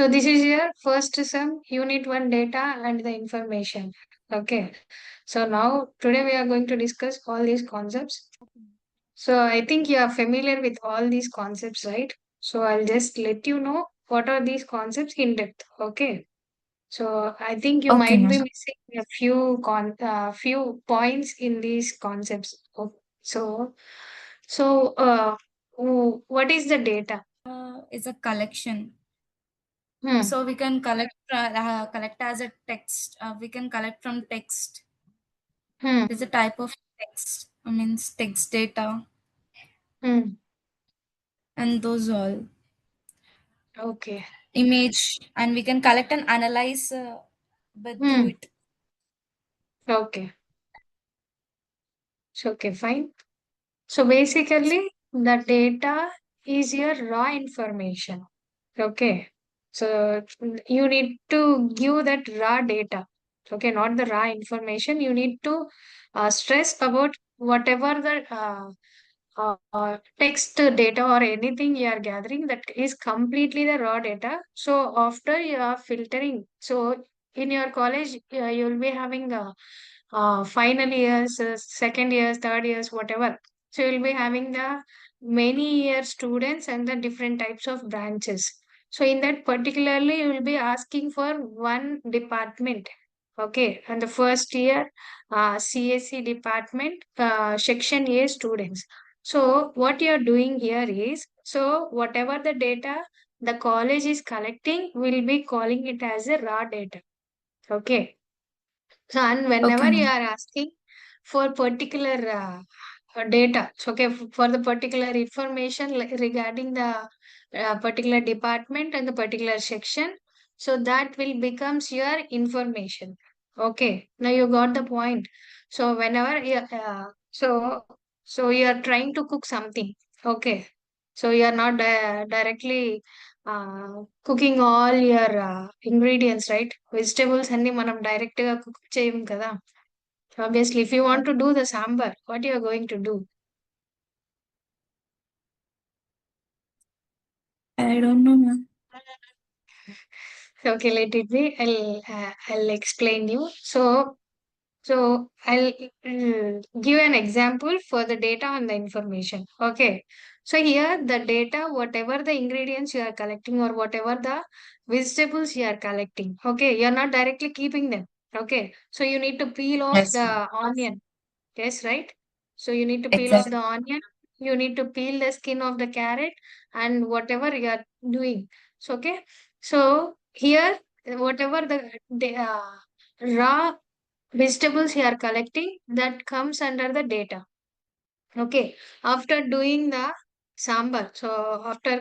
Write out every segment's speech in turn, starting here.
So this is your first sum, unit 1 data and the information. Okay. So now today we are going to discuss all these concepts. So I think you are familiar with all these concepts, right? So I'll just let you know what are these concepts in depth. Okay. So I think you Okay, might ma'am. be missing a few points in these concepts. So what is the data? It's a collection. Hmm. So we can collect as a text. We can collect from text. Hmm. It's a type of text. I mean, text data Hmm. and those all Okay. image, and we can collect and analyze but through Hmm. it. Okay. So okay, fine. So basically, the data is your raw information. Okay. So you need to give that raw data. Okay, not the raw information. You need to stress about whatever the text data or anything you are gathering that is completely the raw data. So after you are filtering, so in your college, you will be having final years, second years, third years, whatever. So you'll be having the many year students and the different types of branches. So in that particularly, you will be asking for one department. Okay, and the first year CSC department, section A students. So what you're doing here is, so whatever the data the college is collecting, we'll be calling it as a raw data. Okay. So, and Okay, whenever you ma'am. are asking for particular data, so okay, for the particular information regarding the particular department and the particular section, so that will becomes your information. Okay, now you got the point. So whenever you so you are trying to cook something. Okay, so you are not directly cooking all your ingredients, right? Vegetables అన్ని మనం direct గా cook చేయం కదా. Obviously, if you want to do the sambar, what you are going to do? I don't know, ma'am. Okay, let it be. I'll explain you. So I'll give an example for the data and the information. Okay. So here the data, whatever the ingredients you are collecting or whatever the vegetables you are collecting. Okay. You're not directly keeping them. Okay. So you need to peel off Yes, ma'am. the onion. Yes, right? So you need to peel off Exactly. the onion. You need to peel the skin of the carrot and whatever you are doing. So okay. So here, whatever the raw vegetables you are collecting, that comes under the data. Okay. After doing the sambar, so after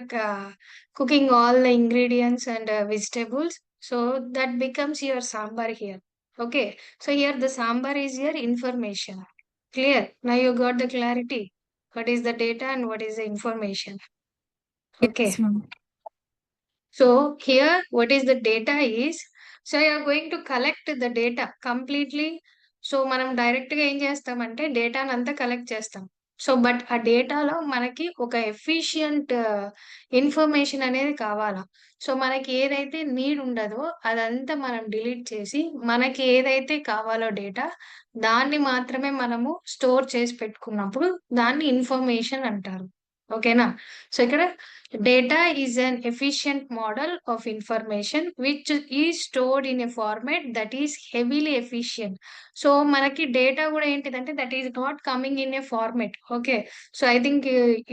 cooking all the ingredients and vegetables, so that becomes your sambar here. Okay. So here the sambar is your information. Clear. Now you got the clarity. What is the data and what is the information? Yes, Okay. ma'am. So here, what is the data is, so you are going to collect the data completely. So మనం direct గా ఏం చేస్తామంటే డేటాను అంతా collect చేస్తాం. So but ఆ డేటాలో మనకి ఒక ఎఫిషియంట్ ఇన్ఫర్మేషన్ అనేది కావాలా. సో మనకి ఏదైతే నీడ్ ఉండదో అదంతా మనం డిలీట్ చేసి మనకి ఏదైతే కావాలో డేటా దాన్ని మాత్రమే మనము స్టోర్ చేసి పెట్టుకున్నప్పుడు దాన్ని ఇన్ఫర్మేషన్ అంటారు. ఓకేనా. సో ఇక్కడ data is an efficient model of information which is stored in a format that is heavily efficient. So మనకి డేటా కూడా ఏంటిదంటే that is not coming in a format. Okay. So I think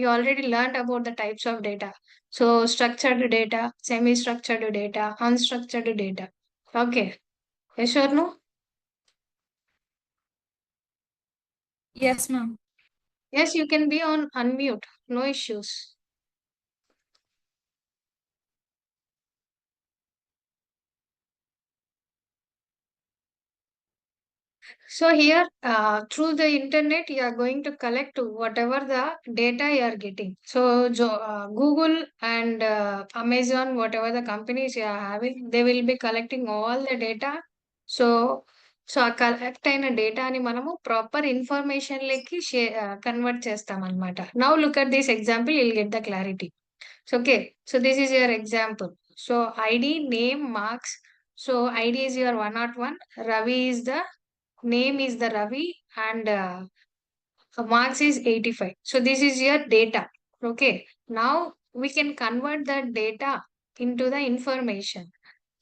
you already learned about the types of data. So structured data, semi-structured data, unstructured data. Okay. Yes or no? Yes, ma'am. Yes, you can be on unmute. No issues. So here, through the internet, you are going to collect whatever the data you are getting. So, Google and Amazon, whatever the companies you are having, they will be collecting all the data. So, so ఆ collect అయిన డేటాని మనము proper information లెక్కి convert చేస్తాం అనమాట. Now look at this example, will get the clarity. So okay, so this is your example. So ID, name, marks. So ID is your 101. Ravi is the name is the Ravi, and marks is 85. So this is your data. Okay. Now we can convert the data into the information.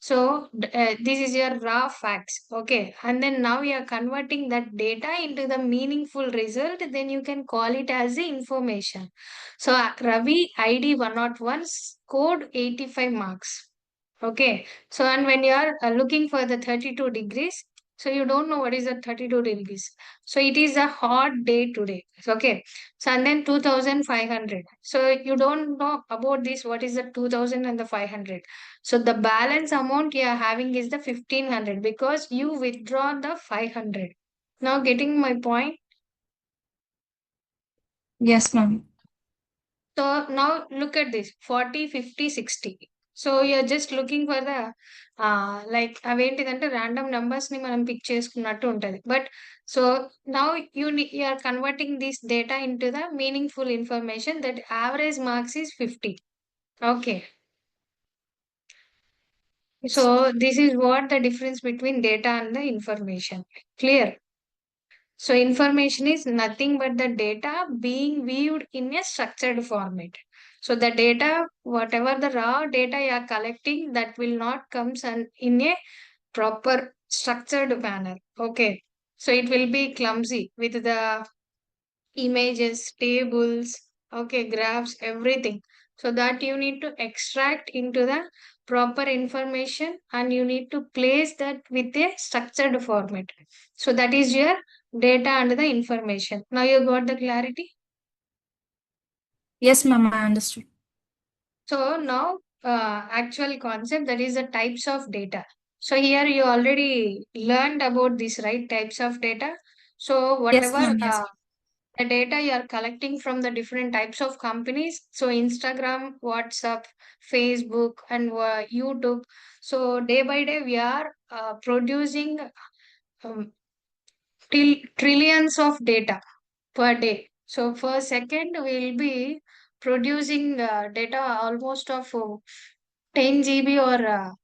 So this is your raw facts. Okay. And then now you are converting that data into the meaningful result. Then you can call it as the information. So Ravi ID 101 scored 85 marks. Okay. So and when you are looking for the 32 degrees, so you don't know what is the 32 degrees. So it is a hot day today. Okay. So and then 2500. So you don't know about this. What is the 2000 and the 500? So the balance amount you are having is the 1500 because you withdraw the 500. Now getting my point. Yes, ma'am. So now look at this 40, 50, 60. So you're just looking for the like అవేంటిదంటే random numbers ని మనం pick చేసుకున్నట్టు ఉంటది. But so now you are converting this data into the meaningful information that average marks is 50. Okay. Yes. So this is what the difference between data and the information. Clear? So information is nothing but the data being viewed in a structured format. So the data, whatever the raw data you are collecting, that will not comes in a proper structured manner. Okay. So it will be clumsy with the images, tables, okay, graphs, everything. So that you need to extract into the proper information and you need to place that with a structured format. So that is your data and the information. Now you got the clarity. Yes, ma'am, I understood. So now actual concept, that is the types of data. So here you already learned about these right types of data. So Yes, whatever ma'am. Yes. the data you are collecting from the different types of companies, so Instagram, WhatsApp, Facebook, and YouTube. So day by day we are producing um, trillions of data per day. So per second we will be producing data almost of 10 GB or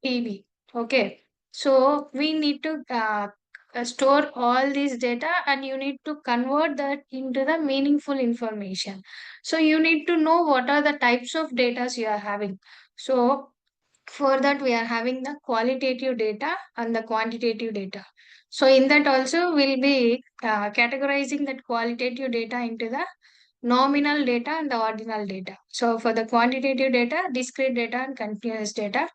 TB. Okay. So we need to store all these data and you need to convert that into the meaningful information. So you need to know what are the types of data you are having. So for that we are having the qualitative data and the quantitative data. So in that also we'll be categorizing that qualitative data into the nominal data and the ordinal data. So for the quantitative data, discrete data and continuous data.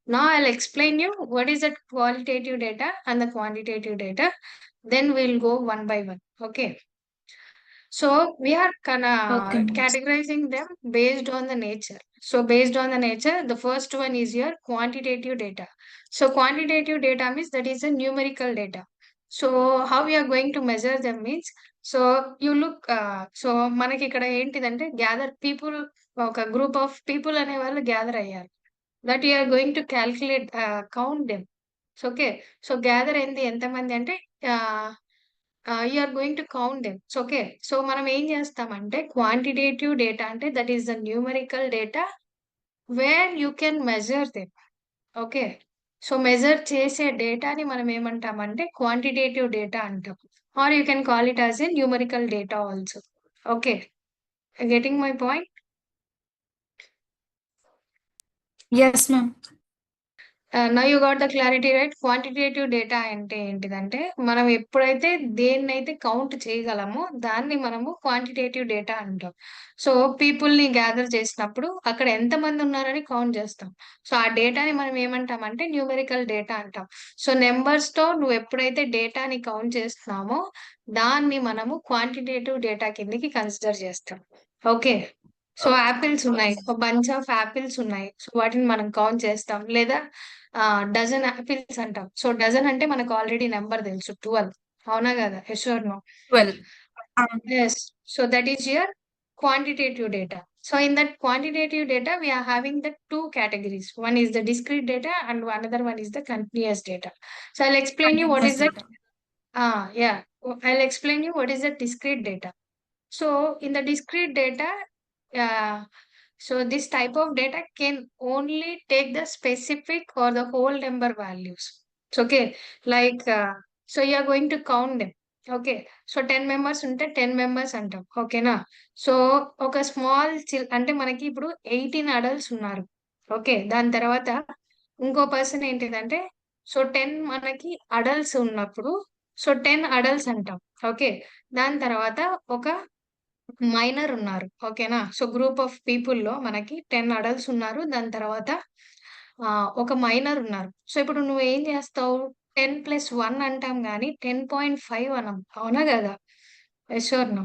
Now I'll explain you what is that qualitative data and the quantitative data. Then we'll go one by one. Okay. So we are Okay, ma'am. categorizing them based on the nature. So based on the nature, the first one is your quantitative data. So quantitative data means that is a numerical data. So how we are going to measure them means, so you look, so మనకి ఇక్కడ ఏంటిదంటే gather people, ఒక group of people అనే వాళ్ళు gather అయ్యారు. That you are going to calculate count them. So okay. So gather అయింది ఎంతమంది అంటే you are going to count them. So okay. So మనం ఏం చేస్తామంటే క్వాంటిటేటివ్ డేటా అంటే that is the numerical data where you can measure them. Okay. So measure చేసే డేటాని మనం ఏమంటామంటే క్వాంటిటేటివ్ డేటా అంటాం. Or you can call it as a numerical data also. Okay. Getting my point? Yes, ma'am. Now you got the clarity right. Quantitative data అంటే ఏంటిదంటే మనం ఎప్పుడైతే దేన్నైతే కౌంట్ చేయగలమో దాన్ని మనము క్వాంటిటేటివ్ డేటా అంటాం. సో పీపుల్ ని గ్యాదర్ చేసినప్పుడు అక్కడ ఎంత మంది ఉన్నారని కౌంట్ చేస్తాం. సో ఆ డేటాని మనం ఏమంటామంటే న్యూమెరికల్ డేటా అంటాం. సో నెంబర్స్ తో నువ్వు ఎప్పుడైతే డేటాని కౌంట్ చేస్తున్నామో దాన్ని మనము క్వాంటిటేటివ్ డేటా కిందకి కన్సిడర్ చేస్తాం. ఓకే. So Okay. యాపిల్స్ ఉన్నాయి, ఒక బంచ్ ఆఫ్ యాపిల్స్ ఉన్నాయి. సో వాటిని మనం కౌంట్ చేస్తాం. లేదా డజన్ యాపిల్స్ అంటాం. సో డజన్ అంటే మనకు ఆల్రెడీ నెంబర్ తెలుసు 12. అవునా కదా? Yes or no? 12. Yes. So that is your quantitative data. So in that quantitative data, we are having the two categories. One is the discrete data and another one is the continuous data. So I'll explain you what is Continuous that. data. Yeah. I'll explain you what is the discrete data. So in the discrete data, uh, So this type of data can only take the specific or the whole number values. So, okay, like so you are going to count them. Okay, so 10 members ఉంటే 10 members అంటాం, ఓకేనా. So ఒక small అంటే మనకి ఇప్పుడు 18 adults ఉన్నారు. Okay, దాని తర్వాత ఇంకో పర్సన్ ఏంటిదంటే, సో 10 మనకి అడల్ట్స్ ఉన్నప్పుడు సో 10 అడల్ట్స్ అంటాం. ఓకే, దాని తర్వాత ఒక మైనర్ ఉన్నారు, ఓకేనా. సో గ్రూప్ ఆఫ్ పీపుల్ లో మనకి 10 అడల్ట్స్ ఉన్నారు, దాని తర్వాత ఒక మైనర్ ఉన్నారు. సో ఇప్పుడు నువ్వు ఏం చేస్తావు, 10+1 అంటాం గానీ 10.5 అనం, అవునా కదా. Yes or no.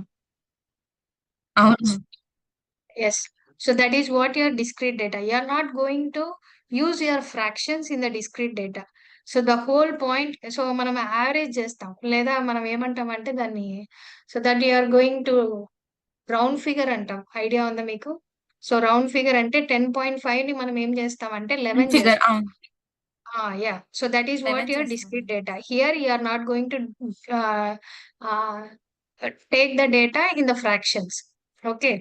అవును. Yes. So that is what your discrete data. You are not going to use your fractions in the discrete data. So the whole point, so మనం యావరేజ్ చేస్తాం లేదా మనం ఏమంటాం అంటే దాన్ని, so that you are going to round figure అంటాం. Idea ఉందా మీకు. సో రౌండ్ ఫిగర్ అంటే 10.5 ని మనం ఏం చేస్తామంటే 11 ఫిగర్ చేస్తాం. అవును. Yeah. So that is what 11 your చేస్తాను. discrete data. Here you are not going to uh, uh, take the data in the fractions. Okay.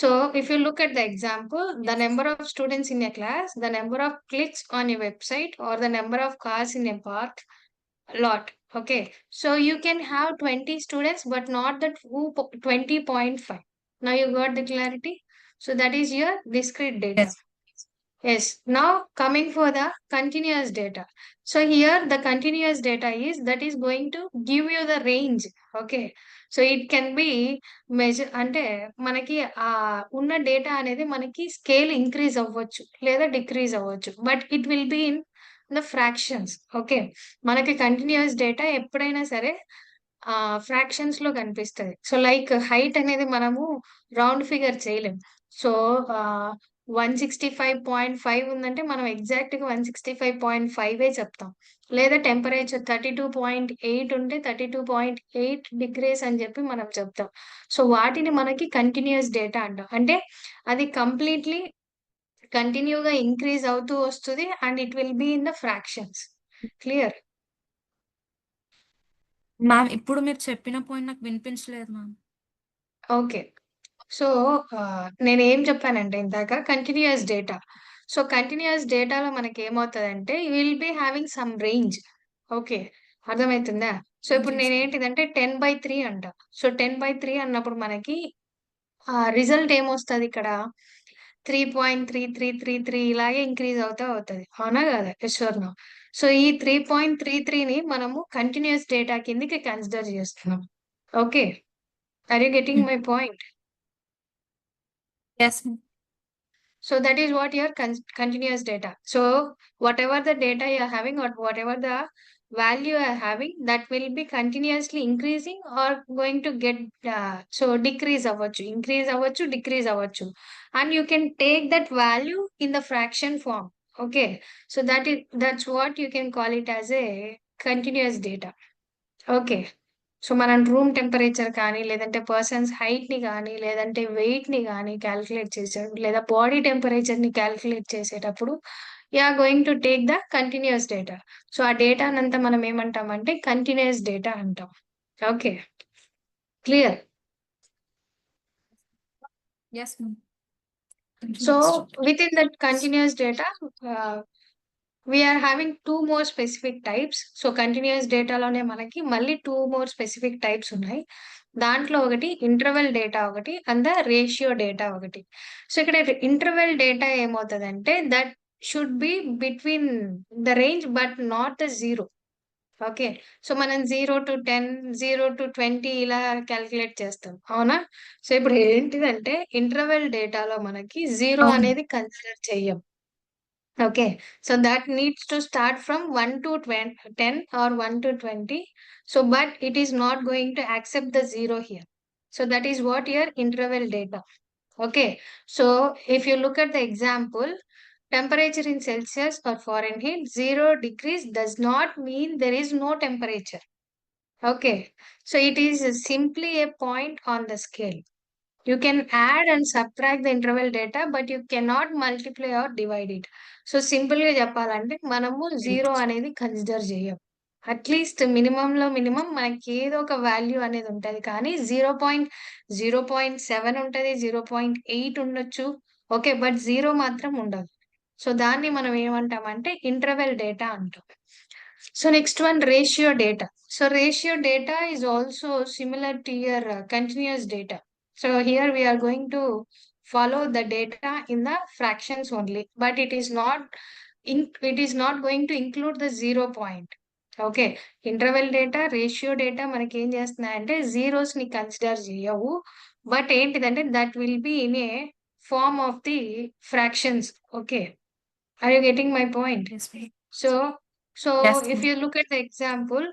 So if you look at the example, the Yes. number of students in a class, the number of clicks on a website, or the number of cars in a park lot. Okay. So you can have 20 students, but not that 20.5. Now you got the clarity. So that is your discrete data. Yes. Yes. Now coming for the continuous data. So here the continuous data is that is going to give you the range. Okay. So it can be measure అంటే మనకి ఉన్న data అనేది మనకి scale increase అవ్వచ్చు లేదా decrease అవ్వచ్చు, but it will be in the fractions. Okay, మనకి continuous data ఎప్పుడైనా సరే ఫ్రాక్షన్స్ లో కనిపిస్తది. సో లైక్ హైట్ అనేది మనము రౌండ్ ఫిగర్ చేయలేం. సో 165.5 ఉందంటే మనం ఎగ్జాక్ట్ గా 165.5 చెప్తాం. లేదా టెంపరేచర్ 32.8 ఉంటే 32.8 degrees అని చెప్పి మనం చెప్తాం. సో వాటిని మనకి కంటిన్యూస్ డేటా అంటాం. అంటే అది కంప్లీట్లీ కంటిన్యూగా ఇంక్రీజ్ అవుతూ వస్తుంది and it will be in the fractions. Clear. Ma'am ఇప్పుడు మీరు చెప్పిన పాయింట్ నాకు వినిపించలేదు మ్యామ్. ఓకే. సో నేనేం చెప్పానంటే ఇందాక కంటిన్యూయస్ డేటా. సో కంటిన్యూయస్ డేటాలో మనకేమవుతదంటే you will be having some range. Okay, అర్థమైతుందా? సో ఇప్పుడు Yes. నేనేంటిదంటే 10/3 అంట. సో 10/3 అన్నప్పుడు మనకి రిజల్ట్ ఏమొస్తదిక్కడ 3.3333 ఇలాగే ఇంక్రీజ్ అవుతా అవుతది. అవునా కాదా? Yes or no? సో ఈ 3.33ని మనము కంటిన్యూయస్ డేటా కిందకి కన్సిడర్ చేస్తున్నాం. Okay. Are you getting Mm. My point? Yes. So that is what your continuous data. So whatever the data you are having or whatever the value you are having, that will be continuously increasing or going to get so decrease avvachu, increase avvachu, decrease avvachu, and you can take that value in the fraction form. Okay, so that's what you can call it as a continuous data. Okay. So మనం room temperature కానీ, లేదంటే persons హైట్‌ని గానీ, లేదంటే వెయిట్‌ని గానీ calculate లేదా body టెంపరేచర్‌ని calculate చేసేటప్పుడు you are going to take the continuous data. So ఆ డేటానంతా మనం ఏమంటామంటే కంటిన్యూయస్ డేటా అంటాం. Okay. Clear. Yes, ma'am. So Continuous data. Within that continuous data we are having two more specific types. So continuous డేటాలోనే మనకి మళ్ళీ 2 more specific types ఉన్నాయి. దాంట్లో ఒకటి ఇంటర్వెల్ డేటా ఒకటి అండ్ ద రేషియో డేటా ఒకటి. So ఇక్కడ ఇంటర్వెల్ డేటా ఏమవుతదంటే that should be between the range but not the 0. Okay. So మనం 0-10, 0-20 ఇలా కాలిక్యులేట్ చేస్తాం. అవునా? సో ఇప్పుడు ఏంటిదంటే ఇంటర్వెల్ డేటాలో మనకి 0 అవును. అనేది కన్సిడర్ చెయ్యం. Okay, so that needs to start from 1 to 10 or 1 to 20. So, but it is not going to accept the 0 here. So that is what your interval data. Okay, so if you look at the example, temperature in Celsius or Fahrenheit, 0 degrees does not mean there is no temperature. Okay, so it is simply a point on the scale. You can add and subtract the interval data, but you cannot multiply or divide it. So simple గా చెప్పాలంటే మనము 0 అనేది consider చేయం. At least minimum లో minimum మనకి ఏదో ఒక value అనేది ఉంటది. కానీ 0.7 ఉంటది, 0.8 ఉండొచ్చు, ఓకే. బట్ 0 మాత్రం ఉండదు. సో దాన్ని మనం ఏమంటామంటే ఇంటర్వెల్ డేటా అంటాం. So next one ratio data. So ratio data is also similar to your continuous data. So here we are going to follow the data in the fractions only, but it is not going to include the 0 point. Okay. Interval data, ratio data మనకేం చేస్తున్నాయంటే zeros ని consider చేయవు. But ఏంటిదంటే that will be in a form of the fractions. Okay. Are you getting my point? Yes, ma'am. So so Yes, if ma'am. you look at the example,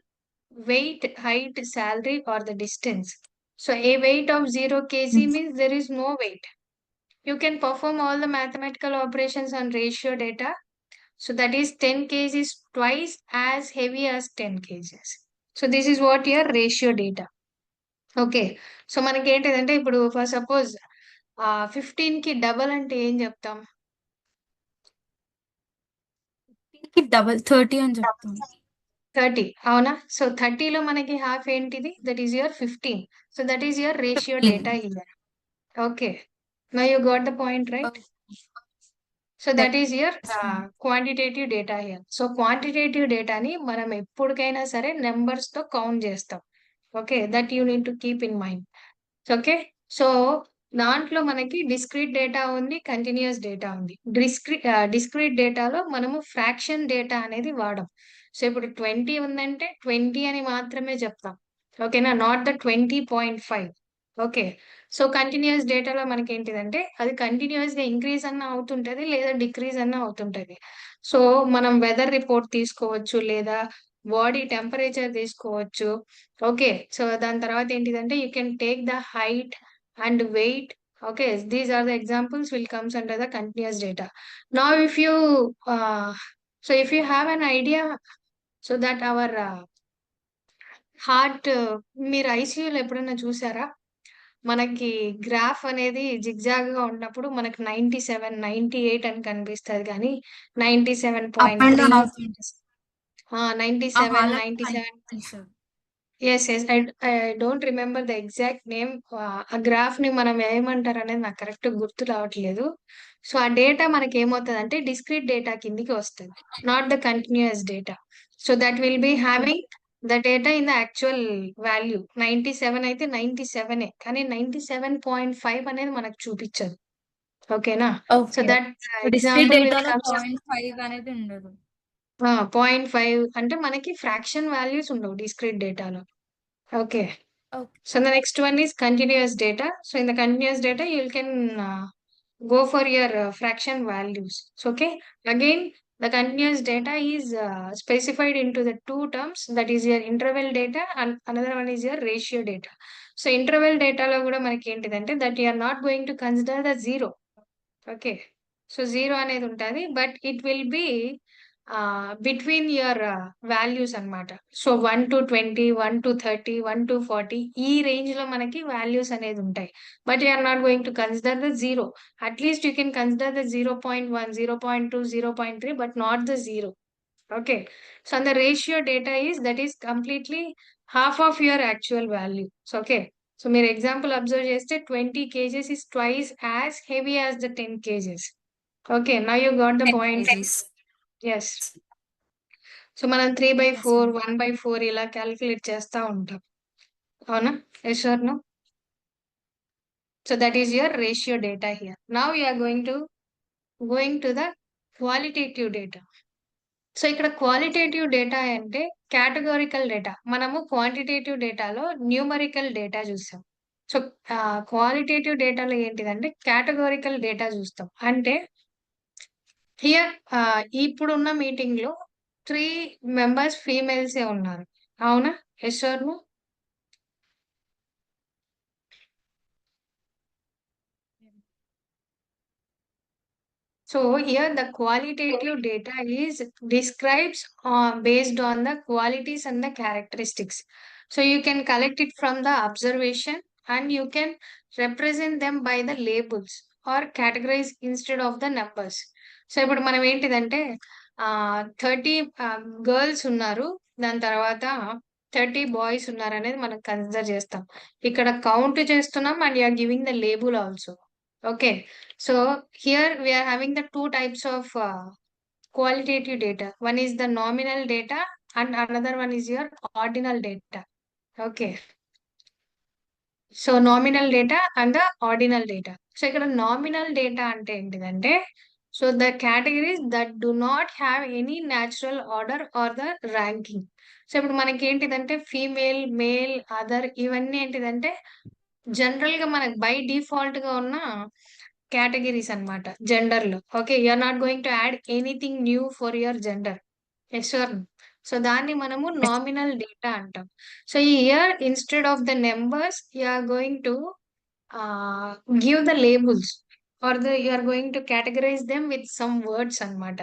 weight, height, salary or the distance. So a weight of 0 kg Mm. means there is no weight. You can perform all the mathematical operations on ratio data. So that is 10 kg is twice as heavy as 10 kgs. So this is what your ratio data. Okay. So మనకేంటిదంటే ఇప్పుడు for suppose 15కి double అంటే ఏం చెప్తాం? కి double 30 అని చెప్తాం. 30 అవునా? So 30లో మనకి హాఫ్ ఏంటిది? That is your 15. So that is your ratio 15. Data here. Okay. Now you got the point right? So that is your Yes, ma'am. Quantitative data here. So quantitative డేటాని మనం ఎప్పటికైనా సరే numbers తో count చేస్తాం. Okay. That you need to keep in mind. Okay. So దాంట్లో మనకి discrete data ఉంది, continuous data ఉంది. డిస్క్రీట్ డేటాలో మనము ఫ్రాక్షన్ డేటా అనేది వాడం. సో ఇప్పుడు 20 ఉందంటే 20 అని మాత్రమే చెప్తాం. ఓకేనా? Not the 20.5. Okay. So continuous డేటాలో మనకేంటిదంటే అది కంటిన్యూస్ గా ఇంక్రీజ్ అన్న అవుతుంటది లేదా డిక్రీజ్ అన్న అవుతుంటది. సో మనం వెదర్ రిపోర్ట్ తీసుకోవచ్చు లేదా బాడీ టెంపరేచర్ తీసుకోవచ్చు. ఓకే. సో దాని తర్వాత ఏంటిదంటే you can take the height and weight. Okay, these are the examples will comes under the continuous data. Now if you if you have an idea, so that our heart, మీరు ఐసీయూలో ఎప్పుడైనా చూసారా? మనకి graph అనేది zigzag గా ఉన్నప్పుడు మనకి 97, 98 అని కనిపిస్తది కానీ అప్ అండ్ 97.3, డౌన్ అవుతుంటది. ఆ 97, హాల్ 97. కనిపిస్తది. Yes. Yes. I don't remember the exact name. ఆ గ్రాఫ్‌ని మనం ఏమంటారనేది నాకు కరెక్ట్‌గా గుర్తు రావట్లేదు. సో, ఆ డేటా మనకేమవుతదంటే డిస్క్రీట్ డేటా కిందికి వస్తది. Not the continuous data. So, that will be having the data in the actual value. 97 అయితే 97 కానీ 97.5 అనేది మనకు చూపిచ్చదు. ఓకేనా? So, okay. That discrete example will డేటాలో కమ్స్. 0.5 అనేది ఉండదు. 0.5 అంటే మనకి ఫ్రాక్షన్ వాల్యూస్ ఉండవు డిస్క్రీట్ డేటాలో. Okay. Okay. So the next one is continuous data. So in the continuous data, you can go for your fraction values. So, okay. Again, the continuous data is specified into the two terms. That is your interval data and another one is your ratio data. So interval data lo kuda manaki entidante that you are not going to consider the zero. Okay. So zero అనేది ఉంటది. But it will be between your values అన్నమాట. So 1-20, 1-30, 1-40 ఈ range లో మనకి values అనేది ఉంటాయి. But you are not going to consider the zero. At least you can consider the 0.1, 0.2, 0.3 but not the zero. Okay. So the ratio data is that is completely half of your actual value. So okay. So మీరు example observe చేస్తే 20 kgs is twice as heavy as the 10 kgs. Okay, now you got the 10 point. kgs. Yes. So మనం 3/4, Yes, ma'am. 1/4 ఇలా calculate చేస్తా ఉంటాం. అవునా? Yes or no? So that is your ratio data here. Now you are going to the qualitative data. So ఇక్కడ qualitative data అంటే categorical data. మనము quantitative డేటాలో numerical data చూసాం. సో క్వాలిటేటివ్ డేటాలో ఏంటిదంటే కేటగోరికల్ డేటా చూస్తాం. అంటే హియర్ ఇప్పుడున్న మీటింగ్ లో 3 మెంబర్స్ ఫీమేల్సే ఉన్నారు. అవునా? Yes or no? So here the qualitative data is describes based on the qualities and the characteristics. So you can collect it from the observation and you can represent them by the labels or categorize instead of the numbers. So ఇప్పుడు మనం ఏంటిదంటే 30 girls ఉన్నారు. దాని తర్వాత 30 boys ఉన్నారు అనేది మనం consider చేస్తాం. ఇక్కడ కౌంట్ చేస్తున్నాం and you're giving the label also. Okay. So here we are having the two types of qualitative data. One is the nominal data and another one is your ordinal data. Okay. So nominal data and the ordinal data. So ఇక్కడ nominal data అంటే ఏంటిదంటే so the categories that do not have any natural order or the ranking. So ఇప్పుడు మనకి ఏంటిదంటే female, male, other ఇవన్నీ ఏంటిదంటే general గా మనకి బై డిఫాల్ట్ గా ఉన్న కేటగిరీస్ అన్నమాట జెండర్ లో. Okay, you're not going to add anything new for your gender. Yes or? So దాన్ని మనము Yes. నామినల్ డేటా అంటాం. So here instead of the numbers you're going to give the labels or the you're going to categorize them with some words అన్నమాట.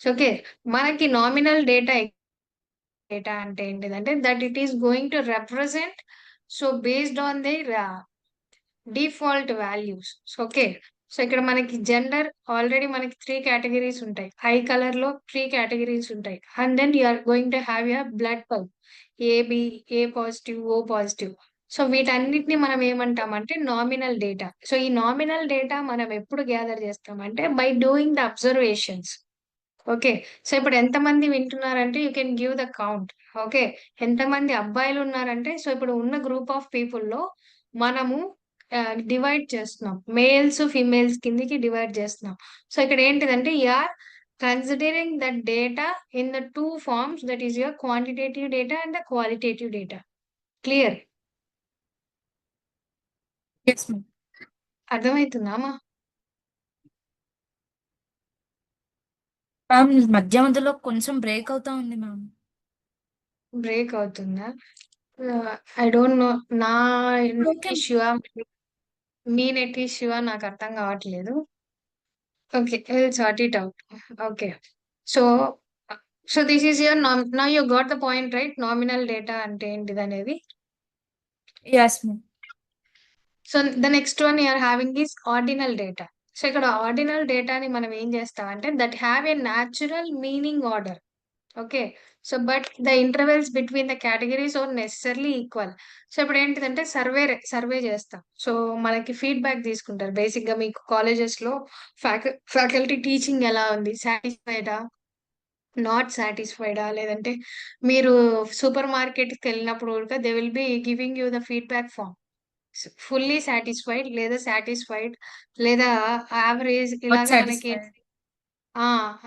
So okay, మనకి nominal data అంటే ఏంటిదంటే that it is going to represent so based on the default values. Okay, so ఇక్కడ మనకి gender already మనకి 3 categories ఉంటాయి. I colour లో 3 categories ఉంటాయి. And then you are going to have your blood type AB, A positive, O positive. So వీటన్నిటిని మనం ఏమంటామంటే nominal data. So ఈ నామినల్ డేటా మనం ఎప్పుడు గ్యాదర్ చేస్తామంటే by doing the observations. Okay, so ఇప్పుడు ఎంతమంది వింటున్నారంటే you can give the count. Okay, ఎంతమంది అబ్బాయిలు ఉన్నారంటే సో ఇప్పుడు ఉన్న గ్రూప్ ఆఫ్ పీపుల్ లో మనము డివైడ్ చేస్తున్నాం. మేల్స్ ఫీమేల్స్ కిందికి డివైడ్ చేస్తున్నాం. సో ఇక్కడ ఏంటిదంటే are considering the data in the two forms, that is your quantitative data and the qualitative data. Clear? Yes, ma'am. అర్థమవుతుందామా? మ్యామ్ మధ్య మధ్యలో కొంచెం బ్రేక్ అవుతా ఉంది మ్యామ్. బ్రేక్ అవుతుందా? ఐ డోంట్ నో, నా ఓకే. ఇష్యూ మీ నెట్ ఇష్యూ నాకు అర్థం కావట్లేదు. Okay, sort it out. Okay, so so this is your now you got the point right, nominal data అంటే ఏంటిది అనేది. Yes ma'am. So the next one you're having is ordinal data. So ఇక్కడ ordinal డేటాని మనం ఏం చేస్తామంటే that have a natural meaning order. Okay, so but the intervals between the categories are necessarily equal. So ఇప్పుడు ఏంటిదంటే survey చేస్తాం. So మనకి feedback తీసుకుంటారు. బేసిక్ గా మీకు కాలేజెస్ లో ఫ్యాకల్టీ టీచింగ్ ఎలా ఉంది, సాటిస్ఫైడా, నాట్ సాటిస్ఫైడా, లేదంటే మీరు సూపర్ మార్కెట్ కి వెళ్ళినప్పుడు కూడా they will be giving you the feedback form. Fully satisfied లేదా సాటిస్ఫైడ్ లేదా యావరేజ్, నాట్ ఇలాగా మనకి సాటిస్ఫైడ్.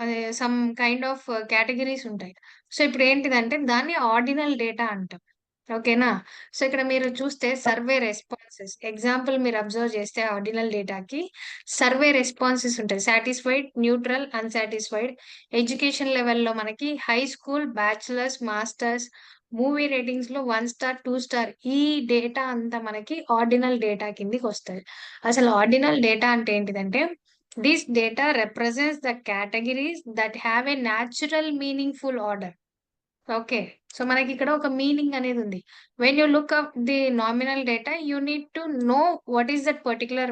అదే సమ్ కైండ్ ఆఫ్ కేటగిరీస్ ఉంటాయి. సో ఇప్పుడు ఏంటిదంటే దాన్ని ఆర్డినల్ డేటా అంటాం. ఓకేనా? సో ఇక్కడ మీరు చూస్తే సర్వే రెస్పాన్సెస్ ఎగ్జాంపుల్ మీరు అబ్జర్వ్ చేస్తే ఆర్డినల్ డేటాకి సర్వే రెస్పాన్సెస్ ఉంటాయి. Satisfied, neutral, unsatisfied. ఎడ్యుకేషన్ లెవెల్లో మనకి high school, bachelors, masters, movie ratings లో 1 స్టార్, 2 స్టార్, ఈ డేటా అంతా మనకి ఆర్డినల్ డేటా కిందికి వస్తుంది. అసలు ఆర్డినల్ డేటా అంటే ఏంటిదంటే this data represents the categories that have a natural meaningful order. Okay, so మనకి ఇక్కడ ఒక మీనింగ్ అనేది ఉంది. When you look up the nominal data you need to know what is that particular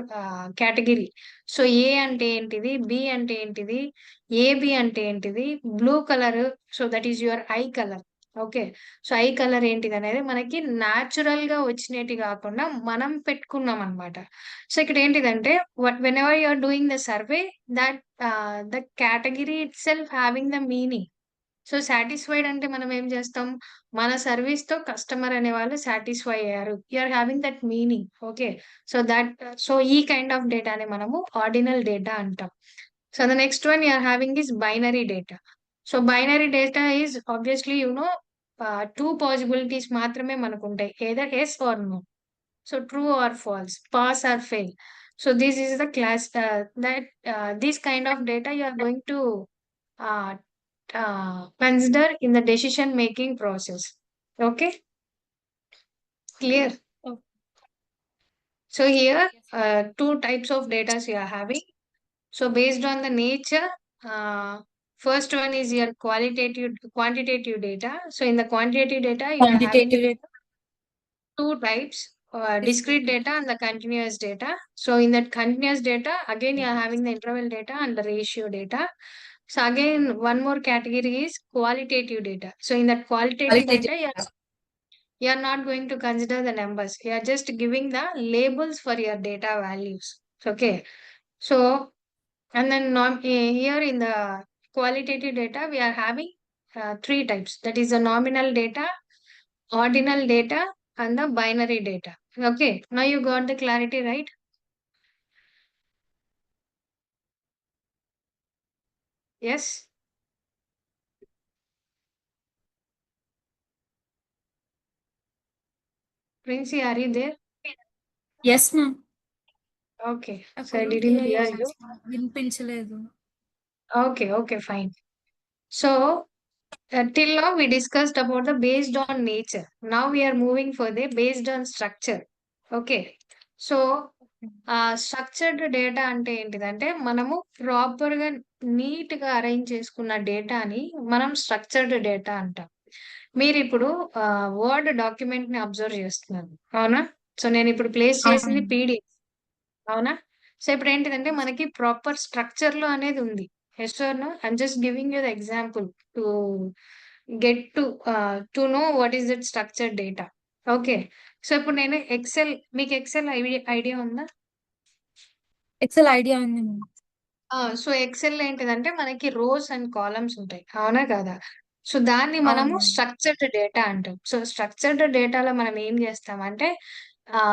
category. So A అంటే ఏంటిది, B అంటే ఏంటిది, AB అంటే ఏంటిది, blue colour, so that is your eye colour. Okay, so eye colour ఏంటిది అనేది మనకి natural గా వచ్చినట్టు కాకుండా మనం పెట్టుకున్నాం అనమాట. సో ఇక్కడ ఏంటిదంటే whenever you're doing the survey that the category itself having the meaning. So satisfied అంటే మనం ఏం చేస్తాం, మన సర్వీస్ తో కస్టమర్ అనే వాళ్ళు సాటిస్ఫై అయ్యారు, you're having that meaning. Okay, so ఈ కైండ్ ఆఫ్ డేటాని మనము ఆర్డినల్ డేటా అంటాం. So the next one you're having is binary data. So binary data is obviously two possibilities మాత్రమే మనకు ఉంటాయి, either yes or no. So true or false, pass or fail. So this is the class that this kind of data you are going to consider in the decision making process. Okay, clear? Oh, So here yes. two types of data you are having. So based on the nature, first one is your quantitative data. So in the quantitative data you are having Quantitative data, two types, discrete discrete data. data and the continuous data. So in that continuous data, again you are having the interval data and the ratio data. So again, one more category is qualitative data. So in that qualitative Qualitative data, data. you are not going to consider the numbers. You are just giving the labels for your data values. Okay. So, and then here in the qualitative data, we are having three types. That is the nominal data, ordinal data, and the binary data. Okay. Now you got the clarity, right? Yes. Princey, are you there? Yes, ma'am. Okay. I So I couldn't didn't hear hear your you. voice, ma'am. వినిపించలేదు. Okay. Okay. Fine. So till now we discussed about the based on nature. Now we are moving for the based on structure. Okay. So structured data అంటే ఏంటిదంటే మనము proper గా neat గా arrange చేసుకున్న డేటాని మనం structured data అంటాం. మీరు ఇప్పుడు వర్డ్ డాక్యుమెంట్ ని అబ్జర్వ్ చేస్తున్నారు, అవునా? సో నేను ఇప్పుడు ప్లేస్ చేసింది అవును. పీడిఎఫ్, అవునా? సో ఇప్పుడు ఏంటిదంటే మనకి ప్రాపర్ స్ట్రక్చర్ లో అనేది ఉంది. Yes or no? I'm just giving you the example to get to know what is that structured data. Okay. So ఇప్పుడు నేను ఎక్సెల్, మీకు ఎక్సెల్ ఐడియా ఉందా? ఎక్సెల్ ఐడియా ఉంది మ్యామ్. సో ఎక్సెల్ ఏంటిదంటే మనకి రోస్ అండ్ కాలమ్స్ ఉంటాయి, అవునా కదా? సో దాన్ని అవును మనము మ్యామ్. స్ట్రక్చర్డ్ డేటా అంటాం. సో స్ట్రక్చర్డ్ డేటాలో మనం ఏం చేస్తామంటే ఆ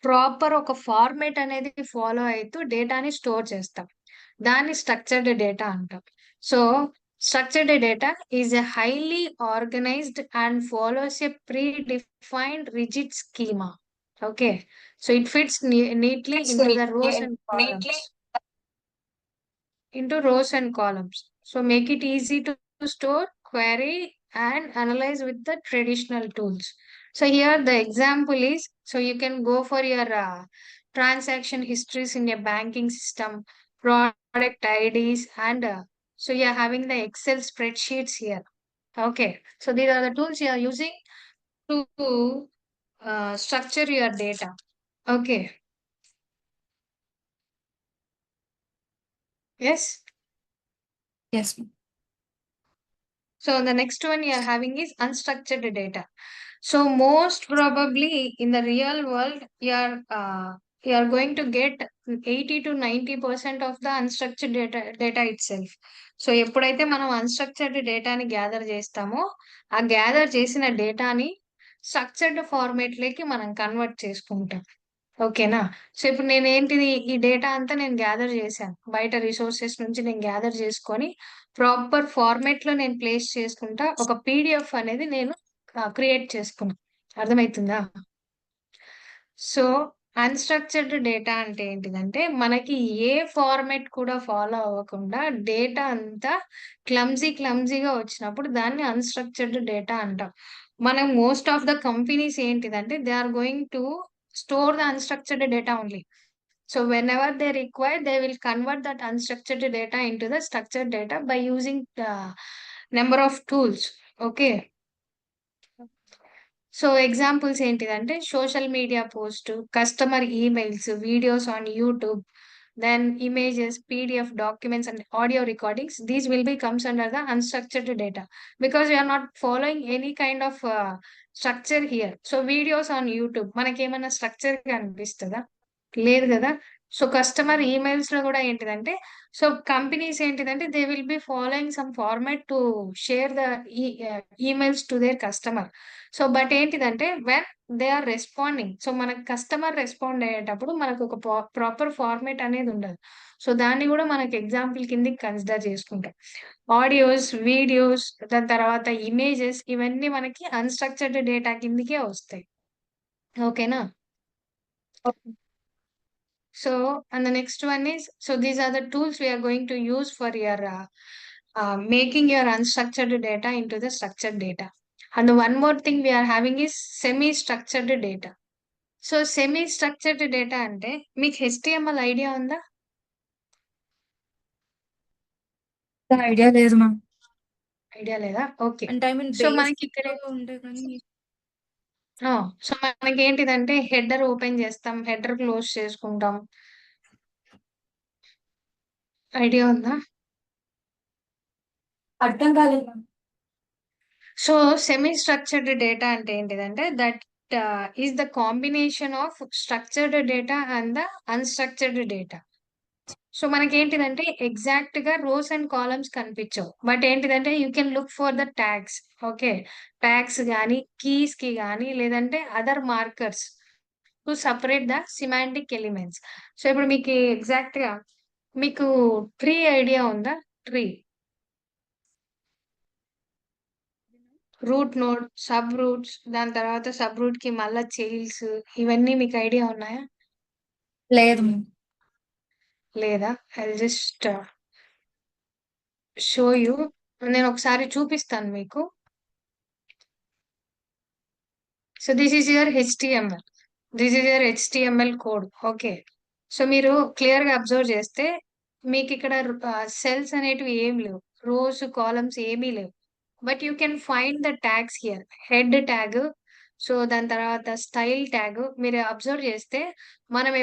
ప్రాపర్ ఒక ఫార్మేట్ అనేది ఫాలో అవుతూ డేటాని స్టోర్ చేస్తాం. దాన్ని స్ట్రక్చర్డ్ డేటా అంటాం. So structured data is a highly organised and follows a pre defined rigid schema. Okay. So it fits neatly into the rows and Neatly. Columns, into rows and columns. So make it easy to store, query, and analyze with the traditional tools. So here the example is, so you can go for your transaction histories in your banking system, product IDs, and so you're having the Excel spreadsheets here. Okay. So these are the tools you are using to structure your data. Okay. Yes. Yes, ma'am. So the next one you are having is unstructured data. So most probably in the real world, you are going to get 80 to 90% of the unstructured data itself. So ఎప్పుడైతే మనం unstructured డేటాని gather చేస్తామో ఆ gather చేసిన డేటాని structured format లోకి మనం convert చేసుకుంటాం. ఓకేనా? సో ఇప్పుడు నేను ఏంటిది, ఈ డేటా అంతా నేను గ్యాదర్ చేశాను. బయట రిసోర్సెస్ నుంచి నేను గ్యాదర్ చేసుకొని ప్రాపర్ ఫార్మాట్ లో నేను ప్లేస్ చేసుకుంటా. ఒక పీడిఎఫ్ అనేది నేను క్రియేట్ చేసుకున్నా. అర్థమవుతుందా? సో అన్‌స్ట్రక్చర్డ్ డేటా అంటే ఏంటిదంటే, మనకి ఏ ఫార్మాట్ కూడా ఫాలో అవ్వకుండా డేటా అంతా క్లమ్జీగా వచ్చినప్పుడు దాన్ని అన్‌స్ట్రక్చర్డ్ డేటా అంటాం. మనం మోస్ట్ ఆఫ్ ద కంపెనీస్ ఏంటిదంటే, they are going to store the unstructured data only. So whenever they require, they will convert that unstructured data into the structured data by using number of tools. Okay. So examples ఏంటిదంటే social media post, customer emails, videos on YouTube, then images, PDF documents and audio recordings. These will be comes under the unstructured data because you are not following any kind of structure here. So videos on YouTube మనకేమైనా structure గా అనిపిస్తుందా? లేదు కదా. So customer emails లో కూడా ఏంటిదంటే, so companies ఏంటిదంటే they will be following some format to share the emails to their customer. So but ఏంటిదంటే when they are responding, so మనకు కస్టమర్ రెస్పాండ్ అయ్యేటప్పుడు మనకు ఒక ప్రాపర్ ఫార్మేట్ అనేది ఉండదు. సో దాన్ని కూడా మనకి ఎగ్జాంపుల్ కిందకి కన్సిడర్ చేసుకుంటాం. ఆడియోస్, వీడియోస్, దాని తర్వాత ఇమేజెస్, ఇవన్నీ మనకి అన్స్ట్రక్చర్డ్ డేటా కిందకే వస్తాయి. ఓకేనా? So, and the next one is, so these are the tools we are going to use for your making your unstructured data into the structured data. And the one more thing we are having is semi-structured data. So, semi-structured data అంటే మీకు HTML idea ఉందా? Idea లేదు ma'am. Idea లేదా? Okay. అంటే I mean so మనకి ఇక్కడ basic ఉండే కానీ సో మనకి ఏంటిదంటే హెడర్ ఓపెన్ చేస్తాం, హెడర్ క్లోజ్ చేసుకుంటాం. ఐడియా ఉందా? అర్థం కాలేదు ma'am. So semi structured data అంటే ఏంటిదంటే that is the combination of structured data and the unstructured data. So మనకేంటిదంటే ఎగ్జాక్ట్‌గా రోస్ అండ్ కాలమ్స్ కనిపించవు. బట్ ఏంటిదంటే you can look for the tags. Okay. Tags గాని, కీస్‌కి గాని లేదంటే other markers to separate the semantic elements. So ఇప్పుడు మీకి ఎగ్జాక్ట్‌గా మీకు ట్రీ ఐడియా ఉందా? Tree. Root node, sub roots, దాని తర్వాత సబ్ రూట్‌కి మళ్ళా చైల్డ్స్ ఇవన్నీ మీకు ఐడియా ఉన్నాయా? లేదు మ్యామ్. లేదా? I will just show you. నేనొకసారి చూపిస్తాను మీకు. So this is your HTML. This is your HTML code. Okay. So మీరు క్లియర్‌గా అబ్జర్వ్ చేస్తే మీకిక్కడ సెల్స్ అనేటివి ఏమి లేవు. రోస్, కాలమ్స్ ఏమీ లేవు. But you can find the tags here. Head tag, so దాని తర్వాత స్టైల్ ట్యాగ్ మీరు అబ్జర్వ్ చేస్తే మనం